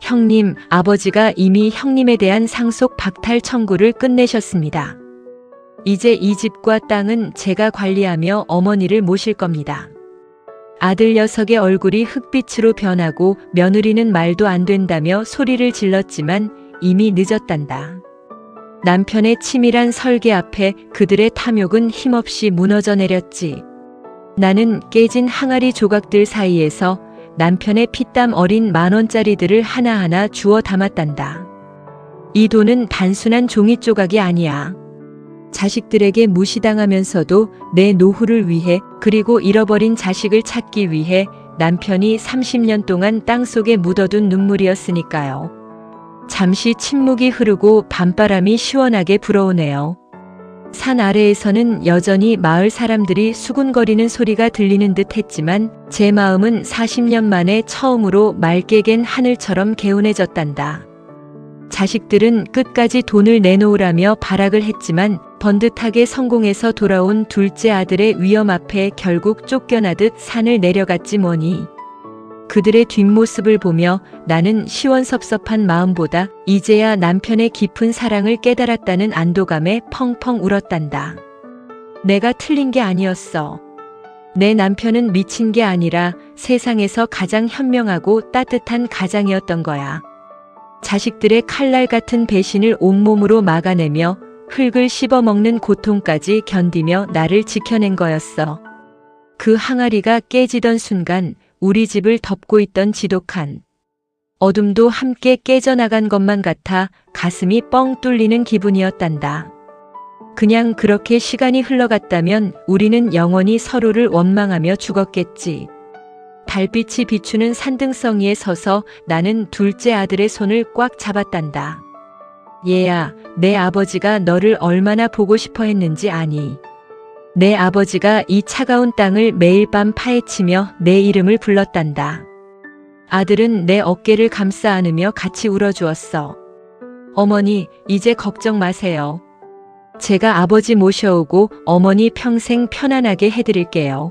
형님, 아버지가 이미 형님에 대한 상속 박탈 청구를 끝내셨습니다. 이제 이 집과 땅은 제가 관리하며 어머니를 모실 겁니다. 아들 녀석의 얼굴이 흑빛으로 변하고 며느리는 말도 안 된다며 소리를 질렀지만 이미 늦었단다. 남편의 치밀한 설계 앞에 그들의 탐욕은 힘없이 무너져 내렸지. 나는 깨진 항아리 조각들 사이에서 남편의 피땀 어린 10,000원짜리들을 하나하나 주워 담았단다. 이 돈은 단순한 종이 조각이 아니야. 자식들에게 무시당하면서도 내 노후를 위해, 그리고 잃어버린 자식을 찾기 위해 남편이 30년 동안 땅속에 묻어둔 눈물이었으니까요. 잠시 침묵이 흐르고 밤바람이 시원하게 불어오네요. 산 아래에서는 여전히 마을 사람들이 수군거리는 소리가 들리는 듯 했지만 제 마음은 40년 만에 처음으로 맑게 갠 하늘처럼 개운해졌단다. 자식들은 끝까지 돈을 내놓으라며 발악을 했지만 번듯하게 성공해서 돌아온 둘째 아들의 위험 앞에 결국 쫓겨나듯 산을 내려갔지 뭐니. 그들의 뒷모습을 보며 나는 시원섭섭한 마음보다 이제야 남편의 깊은 사랑을 깨달았다는 안도감에 펑펑 울었단다. 내가 틀린 게 아니었어. 내 남편은 미친 게 아니라 세상에서 가장 현명하고 따뜻한 가장이었던 거야. 자식들의 칼날 같은 배신을 온몸으로 막아내며 흙을 씹어먹는 고통까지 견디며 나를 지켜낸 거였어. 그 항아리가 깨지던 순간 우리 집을 덮고 있던 지독한 어둠도 함께 깨져나간 것만 같아 가슴이 뻥 뚫리는 기분이었단다. 그냥 그렇게 시간이 흘러갔다면 우리는 영원히 서로를 원망하며 죽었겠지. 달빛이 비추는 산등성 위에 서서 나는 둘째 아들의 손을 꽉 잡았단다. 얘야, 내 아버지가 너를 얼마나 보고 싶어 했는지 아니? 내 아버지가 이 차가운 땅을 매일 밤 파헤치며 내 이름을 불렀단다. 아들은 내 어깨를 감싸 안으며 같이 울어주었어. 어머니, 이제 걱정 마세요. 제가 아버지 모셔오고 어머니 평생 편안하게 해드릴게요.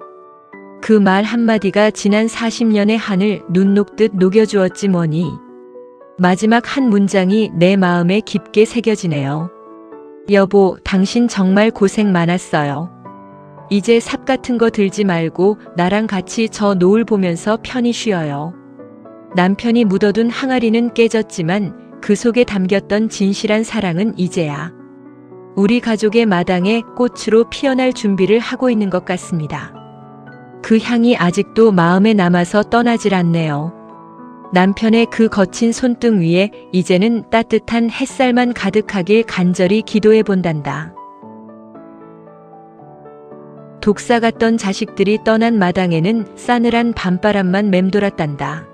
그 말 한마디가 지난 40년의 한을 눈 녹듯 녹여주었지 뭐니. 마지막 한 문장이 내 마음에 깊게 새겨지네요. 여보, 당신 정말 고생 많았어요. 이제 삽 같은 거 들지 말고 나랑 같이 저 노을 보면서 편히 쉬어요. 남편이 묻어둔 항아리는 깨졌지만 그 속에 담겼던 진실한 사랑은 이제야 우리 가족의 마당에 꽃으로 피어날 준비를 하고 있는 것 같습니다. 그 향이 아직도 마음에 남아서 떠나질 않네요. 남편의 그 거친 손등 위에 이제는 따뜻한 햇살만 가득하길 간절히 기도해 본단다. 독사 같던 자식들이 떠난 마당에는 싸늘한 밤바람만 맴돌았단다.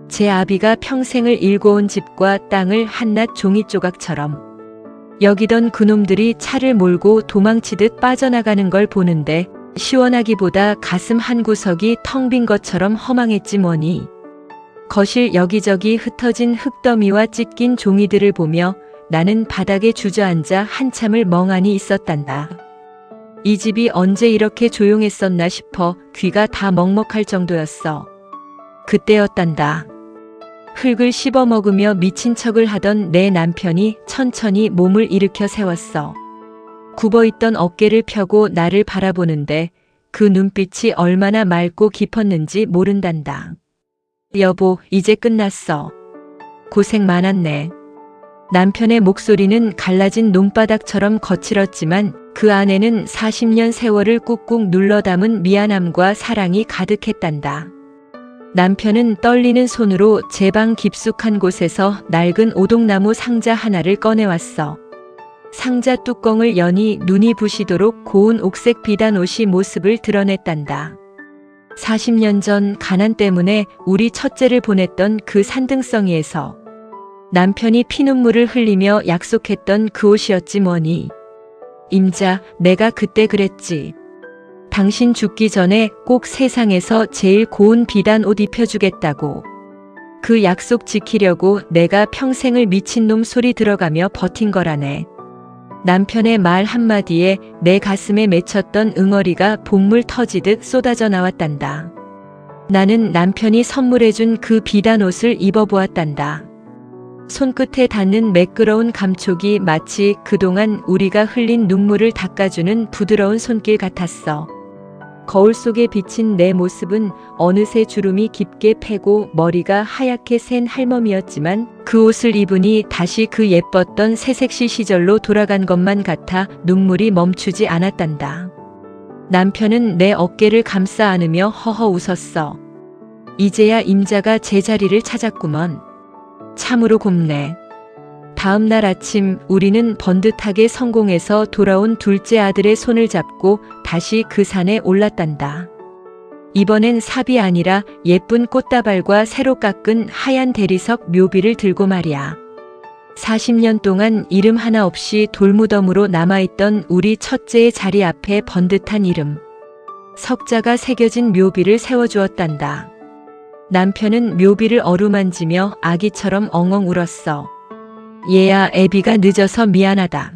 제 아비가 평생을 일궈온 집과 땅을 한낱 종이 조각처럼 여기던 그놈들이 차를 몰고 도망치듯 빠져나가는 걸 보는데 시원하기보다 가슴 한구석이 텅 빈 것처럼 허망했지 뭐니. 거실 여기저기 흩어진 흙더미와 찢긴 종이들을 보며 나는 바닥에 주저앉아 한참을 멍하니 있었단다. 이 집이 언제 이렇게 조용했었나 싶어 귀가 다 먹먹할 정도였어. 그때였단다. 흙을 씹어먹으며 미친 척을 하던 내 남편이 천천히 몸을 일으켜 세웠어. 굽어있던 어깨를 펴고 나를 바라보는데 그 눈빛이 얼마나 맑고 깊었는지 모른단다. 여보, 이제 끝났어. 고생 많았네. 남편의 목소리는 갈라진 논바닥처럼 거칠었지만 그 안에는 40년 세월을 꾹꾹 눌러 담은 미안함과 사랑이 가득했단다. 남편은 떨리는 손으로 제 방 깊숙한 곳에서 낡은 오동나무 상자 하나를 꺼내왔어. 상자 뚜껑을 여니 눈이 부시도록 고운 옥색 비단 옷이 모습을 드러냈단다. 40년 전 가난 때문에 우리 첫째를 보냈던 그 산등성이에서 남편이 피눈물을 흘리며 약속했던 그 옷이었지 뭐니. 임자, 내가 그때 그랬지. 당신 죽기 전에 꼭 세상에서 제일 고운 비단 옷 입혀주겠다고. 그 약속 지키려고 내가 평생을 미친놈 소리 들어가며 버틴 거라네. 남편의 말 한마디에 내 가슴에 맺혔던 응어리가 본물 터지듯 쏟아져 나왔단다. 나는 남편이 선물해준 그 비단 옷을 입어보았단다. 손끝에 닿는 매끄러운 감촉이 마치 그동안 우리가 흘린 눈물을 닦아주는 부드러운 손길 같았어. 거울 속에 비친 내 모습은 어느새 주름이 깊게 패고 머리가 하얗게 센 할멈이었지만 그 옷을 입으니 다시 그 예뻤던 새색시 시절로 돌아간 것만 같아 눈물이 멈추지 않았단다. 남편은 내 어깨를 감싸 안으며 허허 웃었어. 이제야 임자가 제자리를 찾았구먼. 참으로 곱네. 다음 날 아침 우리는 번듯하게 성공해서 돌아온 둘째 아들의 손을 잡고 다시 그 산에 올랐단다. 이번엔 삽이 아니라 예쁜 꽃다발과 새로 깎은 하얀 대리석 묘비를 들고 말이야. 40년 동안 이름 하나 없이 돌무덤으로 남아있던 우리 첫째의 자리 앞에 번듯한 이름. 석자가 새겨진 묘비를 세워주었단다. 남편은 묘비를 어루만지며 아기처럼 엉엉 울었어. 얘야, 애비가 늦어서 미안하다.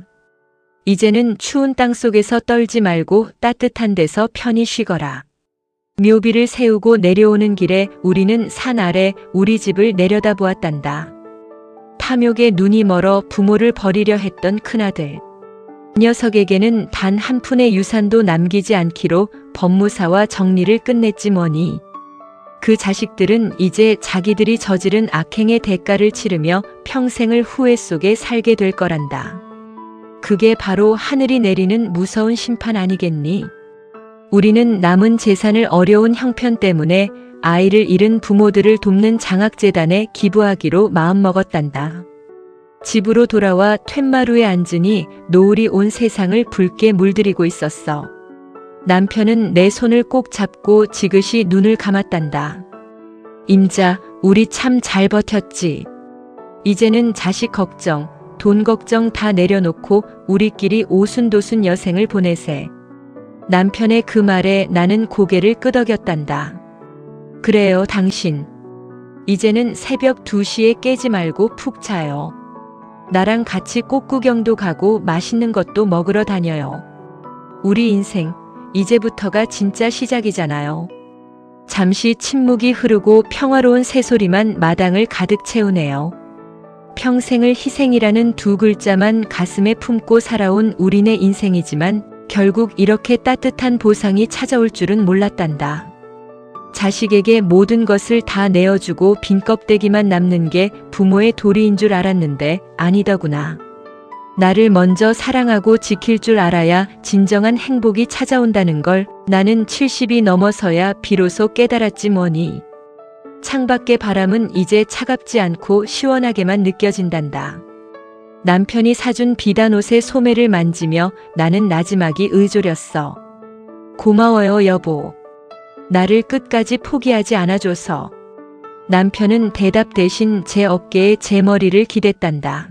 이제는 추운 땅속에서 떨지 말고 따뜻한 데서 편히 쉬거라. 묘비를 세우고 내려오는 길에 우리는 산 아래 우리 집을 내려다보았단다. 탐욕에 눈이 멀어 부모를 버리려 했던 큰아들. 녀석에게는 단 한 푼의 유산도 남기지 않기로 법무사와 정리를 끝냈지 뭐니. 그 자식들은 이제 자기들이 저지른 악행의 대가를 치르며 평생을 후회 속에 살게 될 거란다. 그게 바로 하늘이 내리는 무서운 심판 아니겠니? 우리는 남은 재산을 어려운 형편 때문에 아이를 잃은 부모들을 돕는 장학재단에 기부하기로 마음먹었단다. 집으로 돌아와 툇마루에 앉으니 노을이 온 세상을 붉게 물들이고 있었어. 남편은 내 손을 꼭 잡고 지그시 눈을 감았단다. 임자, 우리 참 잘 버텼지. 이제는 자식 걱정, 돈 걱정 다 내려놓고 우리끼리 오순도순 여생을 보내세. 남편의 그 말에 나는 고개를 끄덕였단다. 그래요, 당신. 이제는 새벽 2시에 깨지 말고 푹 자요. 나랑 같이 꽃구경도 가고 맛있는 것도 먹으러 다녀요. 우리 인생, 이제부터가 진짜 시작이잖아요. 잠시 침묵이 흐르고 평화로운 새소리만 마당을 가득 채우네요. 평생을 희생이라는 두 글자만 가슴에 품고 살아온 우리네 인생이지만 결국 이렇게 따뜻한 보상이 찾아올 줄은 몰랐단다. 자식에게 모든 것을 다 내어주고 빈 껍데기만 남는 게 부모의 도리인 줄 알았는데 아니더구나. 나를 먼저 사랑하고 지킬 줄 알아야 진정한 행복이 찾아온다는 걸 나는 70이 넘어서야 비로소 깨달았지 뭐니. 창밖의 바람은 이제 차갑지 않고 시원하게만 느껴진단다. 남편이 사준 비단옷의 소매를 만지며 나는 나지막이 의졸였어. 고마워요, 여보. 나를 끝까지 포기하지 않아줘서. 남편은 대답 대신 제 어깨에 제 머리를 기댔단다.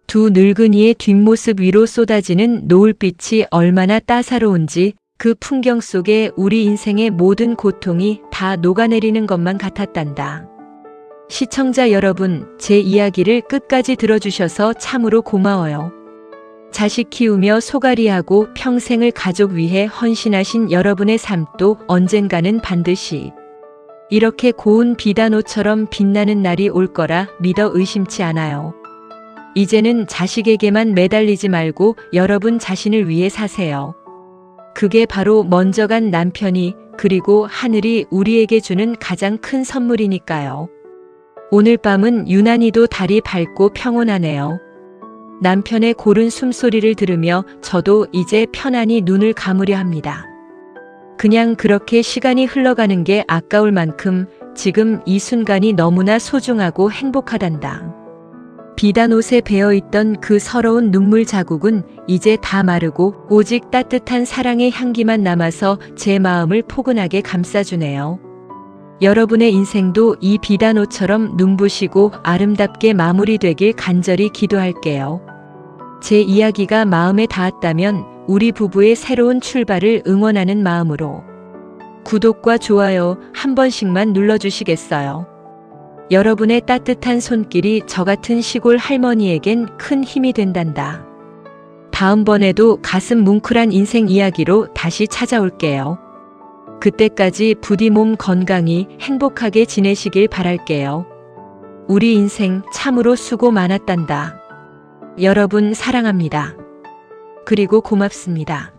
두 늙은이의 뒷모습 위로 쏟아지는 노을빛이 얼마나 따사로운지 그 풍경 속에 우리 인생의 모든 고통이 다 녹아내리는 것만 같았단다. 시청자 여러분, 제 이야기를 끝까지 들어주셔서 참으로 고마워요. 자식 키우며 소갈이하고 평생을 가족 위해 헌신하신 여러분의 삶도 언젠가는 반드시 이렇게 고운 비단옷처럼 빛나는 날이 올 거라 믿어 의심치 않아요. 이제는 자식에게만 매달리지 말고 여러분 자신을 위해 사세요. 그게 바로 먼저 간 남편이 그리고 하늘이 우리에게 주는 가장 큰 선물이니까요. 오늘 밤은 유난히도 달이 밝고 평온하네요. 남편의 고른 숨소리를 들으며 저도 이제 편안히 눈을 감으려 합니다. 그냥 그렇게 시간이 흘러가는 게 아까울 만큼 지금 이 순간이 너무나 소중하고 행복하단다. 비단 옷에 배어있던 그 서러운 눈물 자국은 이제 다 마르고 오직 따뜻한 사랑의 향기만 남아서 제 마음을 포근하게 감싸주네요. 여러분의 인생도 이 비단 옷처럼 눈부시고 아름답게 마무리되길 간절히 기도할게요. 제 이야기가 마음에 닿았다면 우리 부부의 새로운 출발을 응원하는 마음으로 구독과 좋아요 한 번씩만 눌러주시겠어요? 여러분의 따뜻한 손길이 저 같은 시골 할머니에겐 큰 힘이 된단다. 다음번에도 가슴 뭉클한 인생 이야기로 다시 찾아올게요. 그때까지 부디 몸 건강히 행복하게 지내시길 바랄게요. 우리 인생 참으로 수고 많았단다. 여러분 사랑합니다. 그리고 고맙습니다.